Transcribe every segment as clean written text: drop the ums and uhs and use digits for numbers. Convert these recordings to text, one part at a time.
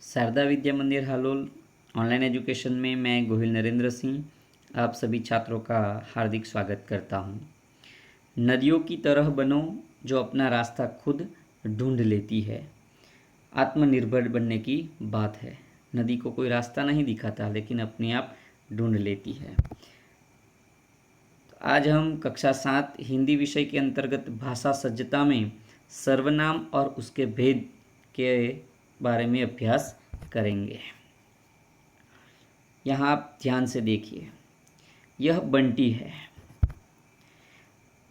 शारदा विद्या मंदिर Halol online education में मैं गोहिल नरेंद्र सिंह आप सभी छात्रों का हार्दिक स्वागत करता हूं। नदियों की तरह बनो जो अपना रास्ता खुद ढूंढ लेती है। आत्मनिर्भर बनने की बात है। नदी को कोई रास्ता नहीं दिखाता लेकिन अपने आप ढूंढ लेती है। तो आज हम कक्षा 7 हिंदी विषय के अंतर्गत भाषा सज्जता में सर्वनाम और उसके भेद के बारे में अभ्यास करेंगे। यहाँ आप ध्यान से देखिए, यह बंटी है।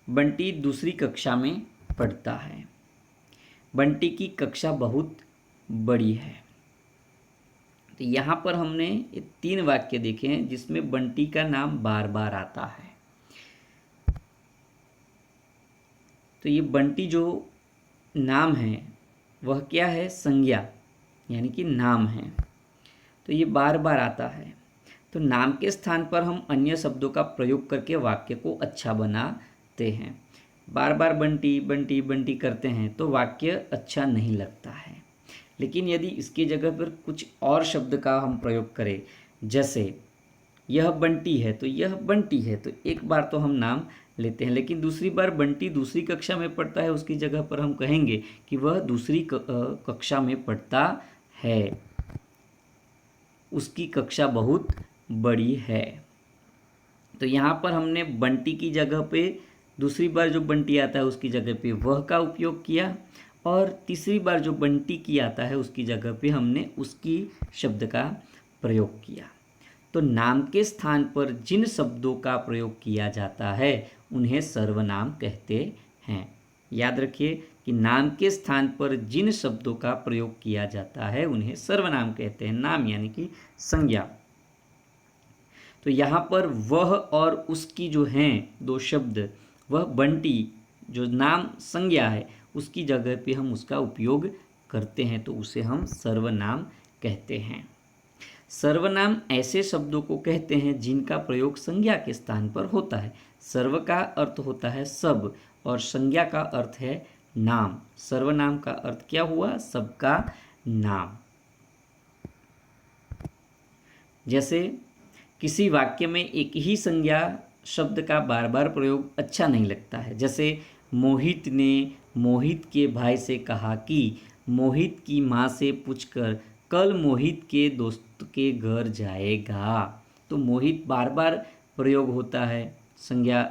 बंटी दूसरी कक्षा में पढ़ता है। बंटी की कक्षा बहुत बड़ी है। तो यहाँ पर हमने ये 3 वाक्य देखे हैं जिसमें बंटी का नाम बार बार आता है। तो ये बंटी जो नाम है वह क्या है? संज्ञा, यानी कि नाम है। तो ये बार बार आता है। तो नाम के स्थान पर हम अन्य शब्दों का प्रयोग करके वाक्य को अच्छा बनाते हैं। बार बार बंटी बंटी बंटी करते हैं तो वाक्य अच्छा नहीं लगता है। लेकिन यदि इसकी जगह पर कुछ और शब्द का हम प्रयोग करें, जैसे यह बंटी है तो यह बंटी है, तो एक बार तो हम नाम लेते हैं, लेकिन दूसरी बार बंटी दूसरी कक्षा में पढ़ता है, उसकी जगह पर हम कहेंगे कि वह दूसरी कक्षा में पढ़ता है। उसकी कक्षा बहुत बड़ी है। तो यहाँ पर हमने बंटी की जगह पे दूसरी बार जो बंटी आता है उसकी जगह पे वह का उपयोग किया, और तीसरी बार जो बंटी की आता है उसकी जगह पे हमने उसकी शब्द का प्रयोग किया। तो नाम के स्थान पर जिन शब्दों का प्रयोग किया जाता है उन्हें सर्वनाम कहते हैं। याद रखिए कि नाम के स्थान पर जिन शब्दों का प्रयोग किया जाता है उन्हें सर्वनाम कहते हैं। नाम यानी कि संज्ञा। तो यहाँ पर वह और उसकी जो हैं 2 शब्द, वह बंटी जो नाम संज्ञा है उसकी जगह पे हम उसका उपयोग करते हैं, तो उसे हम सर्वनाम कहते हैं। सर्वनाम ऐसे शब्दों को कहते हैं जिनका प्रयोग संज्ञा के स्थान पर होता है। सर्व का अर्थ होता है सब और संज्ञा का अर्थ है नाम। सर्वनाम का अर्थ क्या हुआ? सबका नाम। जैसे किसी वाक्य में एक ही संज्ञा शब्द का बार बार प्रयोग अच्छा नहीं लगता है। जैसे मोहित ने मोहित के भाई से कहा कि मोहित की माँ से पूछकर कल मोहित के दोस्त के घर जाएगा। तो मोहित बार बार प्रयोग होता है संज्ञा,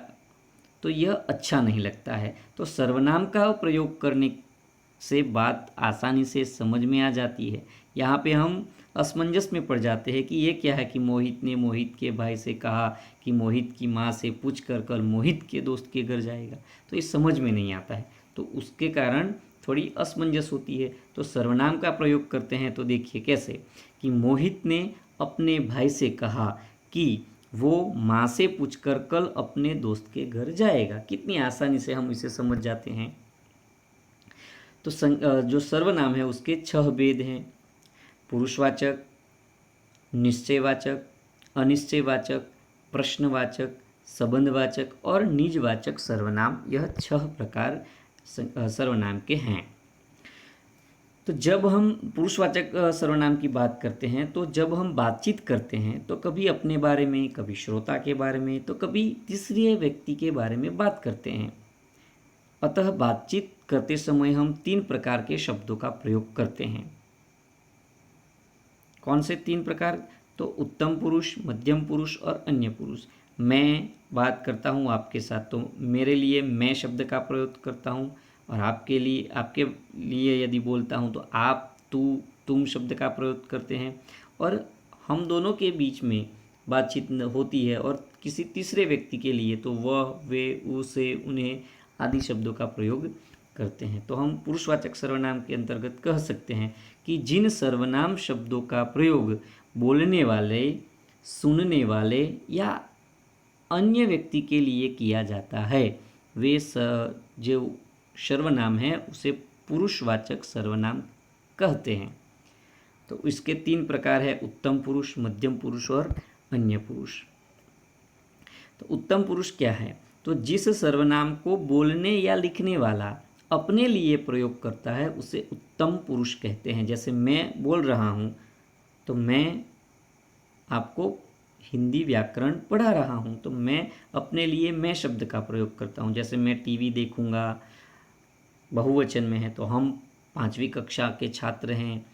तो यह अच्छा नहीं लगता है। तो सर्वनाम का प्रयोग करने से बात आसानी से समझ में आ जाती है। यहाँ पे हम असमंजस में पड़ जाते हैं कि ये क्या है कि मोहित ने मोहित के भाई से कहा कि मोहित की माँ से पूछकर कल मोहित के दोस्त के घर जाएगा, तो ये समझ में नहीं आता है। तो उसके कारण थोड़ी असमंजस होती है। तो सर्वनाम का प्रयोग करते हैं तो देखिए कैसे कि मोहित ने अपने भाई से कहा कि वो माँ से पूछकर कल अपने दोस्त के घर जाएगा। कितनी आसानी से हम इसे समझ जाते हैं। तो जो सर्वनाम है उसके 6 भेद हैं: पुरुषवाचक, निश्चयवाचक, अनिश्चयवाचक, प्रश्नवाचक, संबंधवाचक और निजवाचक सर्वनाम। यह 6 प्रकार सर्वनाम के हैं। तो जब हम पुरुषवाचक सर्वनाम की बात करते हैं, तो जब हम बातचीत करते हैं तो कभी अपने बारे में, कभी श्रोता के बारे में, तो कभी तीसरे व्यक्ति के बारे में बात करते हैं। अतः बातचीत करते समय हम 3 प्रकार के शब्दों का प्रयोग करते हैं। कौन से 3 प्रकार? तो उत्तम पुरुष, मध्यम पुरुष और अन्य पुरुष। मैं बात करता हूँ आपके साथ तो मेरे लिए मैं शब्द का प्रयोग करता हूँ, और आपके लिए यदि बोलता हूँ तो आप, तू, तुम शब्द का प्रयोग करते हैं। और हम दोनों के बीच में बातचीत होती है और किसी तीसरे व्यक्ति के लिए तो वह, वे, उसे, उन्हें आदि शब्दों का प्रयोग करते हैं। तो हम पुरुषवाचक सर्वनाम के अंतर्गत कह सकते हैं कि जिन सर्वनाम शब्दों का प्रयोग बोलने वाले, सुनने वाले या अन्य व्यक्ति के लिए किया जाता है वे जो सर्वनाम है उसे पुरुषवाचक सर्वनाम कहते हैं। तो इसके 3 प्रकार है: उत्तम पुरुष, मध्यम पुरुष और अन्य पुरुष। तो उत्तम पुरुष क्या है? तो जिस सर्वनाम को बोलने या लिखने वाला अपने लिए प्रयोग करता है उसे उत्तम पुरुष कहते हैं। जैसे मैं बोल रहा हूँ तो मैं आपको हिंदी व्याकरण पढ़ा रहा हूँ, तो मैं अपने लिए मैं शब्द का प्रयोग करता हूँ। जैसे मैं टीवी देखूँगा, बहुवचन में है, तो हम 5वीं कक्षा के छात्र हैं,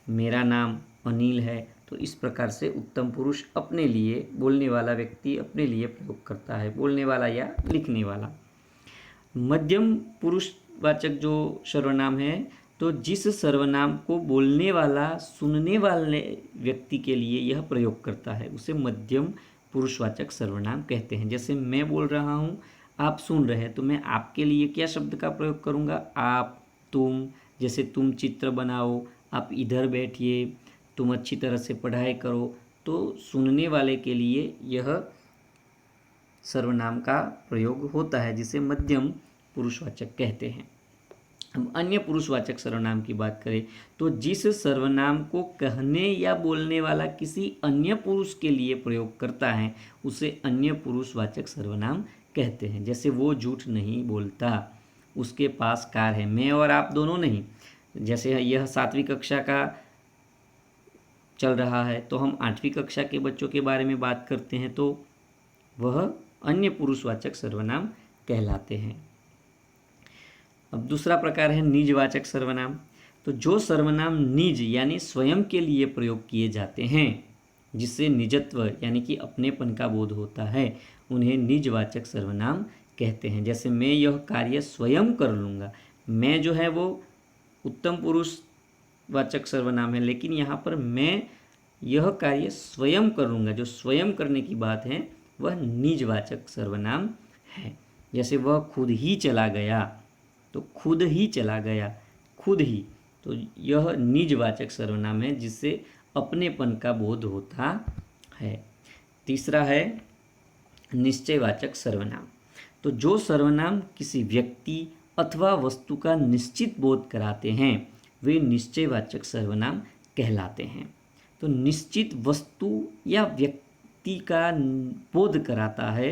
मेरा नाम अनिल है। तो इस प्रकार से उत्तम पुरुष अपने लिए, बोलने वाला व्यक्ति अपने लिए प्रयोग करता है, बोलने वाला या लिखने वाला। मध्यम पुरुषवाचक जो सर्वनाम है, तो जिस सर्वनाम को बोलने वाला सुनने वाले व्यक्ति के लिए यह प्रयोग करता है उसे मध्यम पुरुषवाचक सर्वनाम कहते हैं। जैसे मैं बोल रहा हूँ, आप सुन रहे हैं, तो मैं आपके लिए क्या शब्द का प्रयोग करूँगा? आप, तुम। जैसे तुम चित्र बनाओ, आप इधर बैठिए, तुम अच्छी तरह से पढ़ाई करो। तो सुनने वाले के लिए यह सर्वनाम का प्रयोग होता है जिसे मध्यम पुरुषवाचक कहते हैं। अब अन्य पुरुषवाचक सर्वनाम की बात करें तो जिस सर्वनाम को कहने या बोलने वाला किसी अन्य पुरुष के लिए प्रयोग करता है उसे अन्य पुरुषवाचक सर्वनाम कहते हैं। जैसे वो झूठ नहीं बोलता, उसके पास कार है। मैं और आप दोनों नहीं। जैसे यह 7वीं कक्षा का चल रहा है तो हम 8वीं कक्षा के बच्चों के बारे में बात करते हैं, तो वह अन्य पुरुषवाचक सर्वनाम कहलाते हैं। अब दूसरा प्रकार है निजवाचक सर्वनाम। तो जो सर्वनाम निज यानी स्वयं के लिए प्रयोग किए जाते हैं, जिससे निजत्व यानी कि अपनेपन का बोध होता है, उन्हें निजवाचक सर्वनाम कहते हैं। जैसे मैं यह कार्य स्वयं कर लूँगा। मैं जो है वो उत्तम पुरुषवाचक सर्वनाम है, लेकिन यहाँ पर मैं यह कार्य स्वयं कर लूँगा, जो स्वयं करने की बात है वह निजवाचक सर्वनाम है। जैसे वह खुद ही चला गया, तो खुद ही चला गया, खुद ही, तो यह निजवाचक सर्वनाम है जिससे अपनेपन का बोध होता है। तीसरा है निश्चयवाचक सर्वनाम। तो जो सर्वनाम किसी व्यक्ति अथवा वस्तु का निश्चित बोध कराते हैं वे निश्चयवाचक सर्वनाम कहलाते हैं। तो निश्चित वस्तु या व्यक्ति का बोध कराता है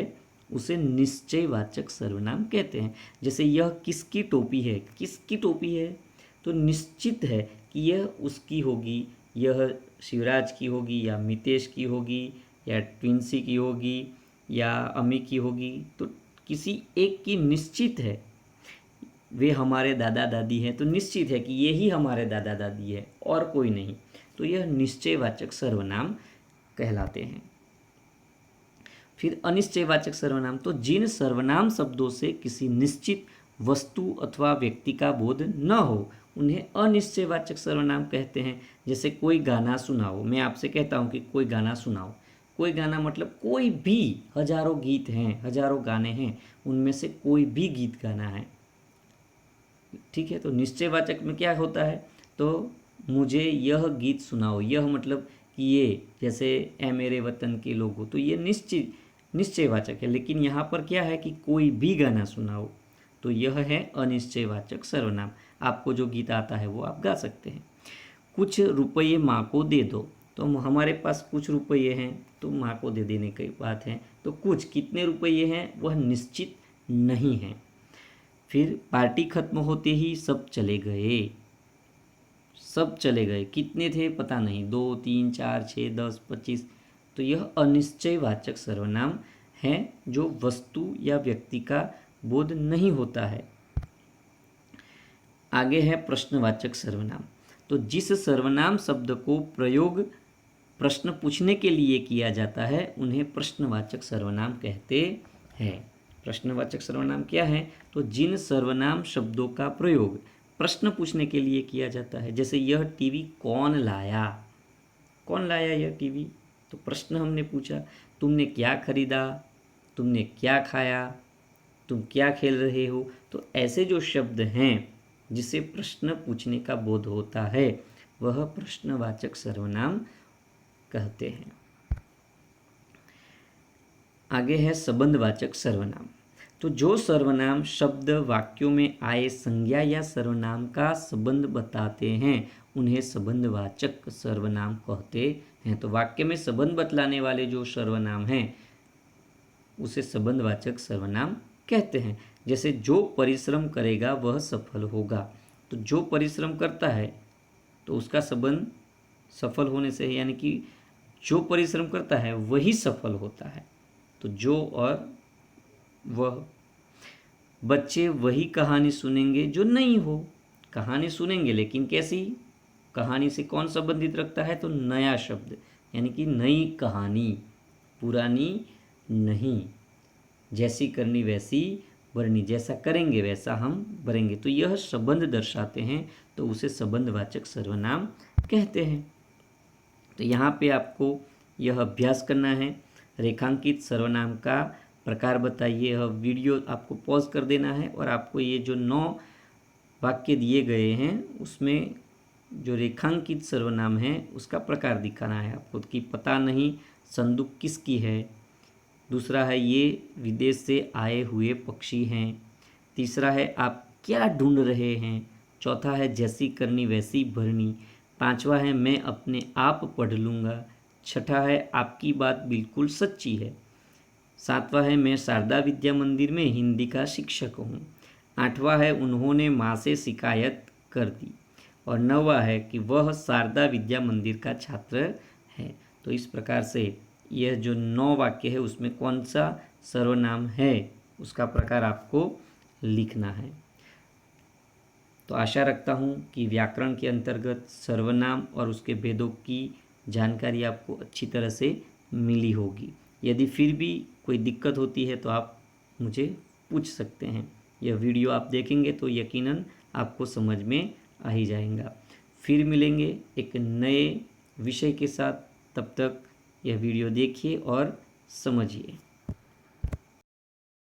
उसे निश्चयवाचक सर्वनाम कहते हैं। जैसे यह किसकी टोपी है? किसकी टोपी है? तो निश्चित है कि यह उसकी होगी, यह शिवराज की होगी या मितेश की होगी या ट्विंसी की होगी या अमी की होगी। तो किसी एक की निश्चित है, वे हमारे दादा दादी हैं, तो निश्चित है कि ये ही हमारे दादा दादी है और कोई नहीं। तो यह निश्चयवाचक सर्वनाम कहलाते हैं। फिर अनिश्चयवाचक सर्वनाम। तो जिन सर्वनाम शब्दों से किसी निश्चित वस्तु अथवा व्यक्ति का बोध न हो उन्हें अनिश्चयवाचक सर्वनाम कहते हैं। जैसे कोई गाना सुनाओ, मैं आपसे कहता हूँ कि कोई गाना सुनाओ। कोई गाना मतलब कोई भी, हजारों गीत हैं, हजारों गाने हैं, उनमें से कोई भी गीत गाना है, ठीक है। तो निश्चयवाचक में क्या होता है? तो मुझे यह गीत सुनाओ, यह मतलब कि ये, जैसे ए मेरे वतन के लोगों, तो ये निश्चयवाचक है। लेकिन यहाँ पर क्या है कि कोई भी गाना सुनाओ, तो यह है अनिश्चयवाचक सर्वनाम। आपको जो गीत आता है वो आप गा सकते हैं। कुछ रुपये माँ को दे दो, तो हमारे पास कुछ रुपये हैं तो माँ को दे देने की बात है। तो कुछ, कितने रुपये हैं वह निश्चित नहीं है। फिर पार्टी खत्म होते ही सब चले गए, सब चले गए, कितने थे पता नहीं, 2, 3, 4, 6, 10, 25। तो यह अनिश्चयवाचक सर्वनाम है जो वस्तु या व्यक्ति का बोध नहीं होता है। आगे है प्रश्नवाचक सर्वनाम। तो जिस सर्वनाम शब्द को प्रयोग प्रश्न पूछने के लिए किया जाता है उन्हें प्रश्नवाचक सर्वनाम कहते हैं। प्रश्नवाचक सर्वनाम क्या है? तो जिन सर्वनाम शब्दों का प्रयोग प्रश्न पूछने के लिए किया जाता है। जैसे यह टीवी कौन लाया? कौन लाया यह टीवी? तो प्रश्न हमने पूछा। तुमने क्या खरीदा? तुमने क्या खाया? तुम क्या खेल रहे हो? तो ऐसे जो शब्द हैं जिसे प्रश्न पूछने का बोध होता है वह प्रश्नवाचक सर्वनाम कहते हैं। आगे है संबंधवाचक सर्वनाम। तो जो सर्वनाम शब्द वाक्यों में आए संज्ञा या सर्वनाम का संबंध बताते हैं उन्हें संबंधवाचक सर्वनाम कहते हैं। तो वाक्य में संबंध बतलाने वाले जो सर्वनाम हैं उसे संबंधवाचक सर्वनाम कहते हैं। जैसे जो परिश्रम करेगा वह सफल होगा, तो जो परिश्रम करता है तो उसका संबंध सफल होने से है, यानी कि जो परिश्रम करता है वही सफल होता है। तो जो और वह। बच्चे वही कहानी सुनेंगे जो नई हो। कहानी सुनेंगे लेकिन कैसी? कहानी से कौन संबंधित रखता है? तो नया शब्द, यानी कि नई कहानी, पुरानी नहीं। जैसी करनी वैसी भरनी, जैसा करेंगे वैसा हम भरेंगे। तो यह संबंध दर्शाते हैं, तो उसे संबंधवाचक सर्वनाम कहते हैं। तो यहाँ पे आपको यह अभ्यास करना है। रेखांकित सर्वनाम का प्रकार बताइए। यह वीडियो आपको पॉज कर देना है और आपको ये जो 9 वाक्य दिए गए हैं उसमें जो रेखांकित सर्वनाम है उसका प्रकार दिखाना है आपको, कि पता नहीं संदूक किसकी है। दूसरा है ये विदेश से आए हुए पक्षी हैं। तीसरा है आप क्या ढूंढ रहे हैं। चौथा है जैसी करनी वैसी भरनी। पांचवा है मैं अपने आप पढ़ लूँगा। छठा है आपकी बात बिल्कुल सच्ची है। सातवां है मैं शारदा विद्या मंदिर में हिंदी का शिक्षक हूँ। आठवां है उन्होंने माँ से शिकायत कर दी। और नौवां है कि वह शारदा विद्या मंदिर का छात्र है। तो इस प्रकार से यह जो 9 वाक्य है उसमें कौन सा सर्वनाम है उसका प्रकार आपको लिखना है। तो आशा रखता हूँ कि व्याकरण के अंतर्गत सर्वनाम और उसके भेदों की जानकारी आपको अच्छी तरह से मिली होगी। यदि फिर भी कोई दिक्कत होती है तो आप मुझे पूछ सकते हैं। यह वीडियो आप देखेंगे तो यकीनन आपको समझ में आ ही जाएगा। फिर मिलेंगे एक नए विषय के साथ, तब तक यह वीडियो देखिए और समझिए।